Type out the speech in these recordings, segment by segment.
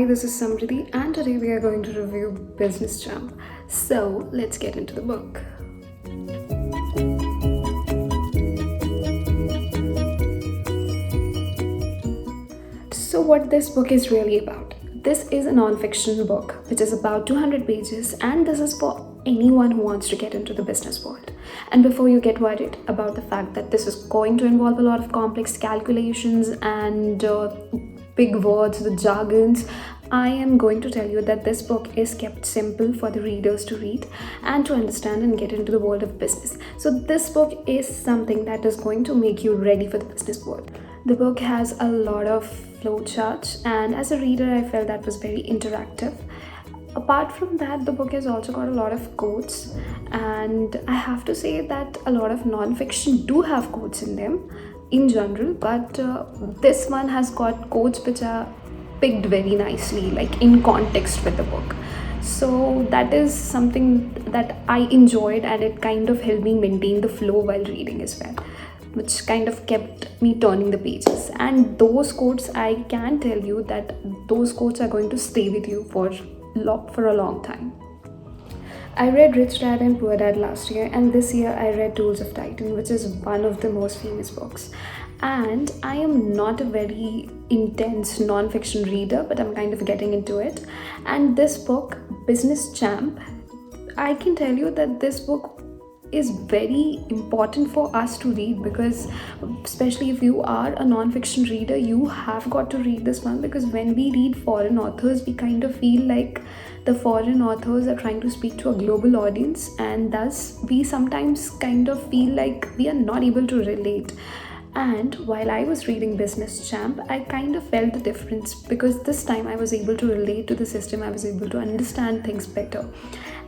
this is Samriti, and today we are going to review Business Champ. So, let's get into the book. So, what this book is really about? This is a non-fiction book which is about 200 pages, and this is for anyone who wants to get into the business world. And before you get worried about the fact that this is going to involve a lot of complex calculations and big words, the jargons, I am going to tell you that this book is kept simple for the readers to read and to understand and get into the world of business. So, this book is something that is going to make you ready for the business world. The book has a lot of flowcharts, and as a reader, I felt that was very interactive. Apart from that, the book has also got a lot of quotes, and I have to say that a lot of non-fiction do have quotes in them in general, but this one has got quotes which are picked very nicely, like in context with the book. So that is something that I enjoyed, and it kind of helped me maintain the flow while reading as well, which kind of kept me turning the pages. And those quotes, I can tell you that those quotes are going to stay with you for a long time. I read Rich Dad and Poor Dad last year, and this year I read Tools of Titan, which is one of the most famous books. And I am not a very intense non-fiction reader, but I'm kind of getting into it. And this book, Business Champ, I can tell you that this book is very important for us to read, because especially if you are a non-fiction reader, you have got to read this one, because when we read foreign authors, we kind of feel like the foreign authors are trying to speak to a global audience, and thus we sometimes kind of feel like we are not able to relate. And while I was reading Business Champ, I kind of felt the difference, because this time I was able to relate to the system, I was able to understand things better,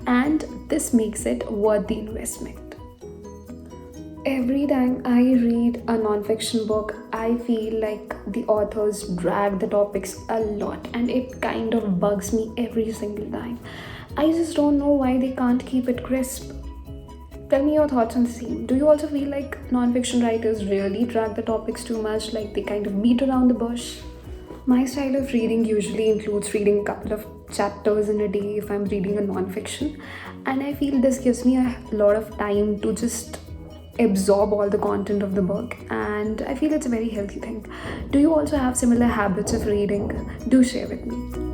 and this makes it worth the investment. Every time I read a non-fiction book, I feel like the authors drag the topics a lot, and it kind of bugs me every single time. I just don't know why they can't keep it crisp. Tell me your thoughts on the same. Do you also feel like non-fiction writers really drag the topics too much, like they kind of beat around the bush? My style of reading usually includes reading a couple of chapters in a day if I'm reading a non-fiction, and I feel this gives me a lot of time to just absorb all the content of the book, and I feel it's a very healthy thing. Do you also have similar habits of reading? Do share with me.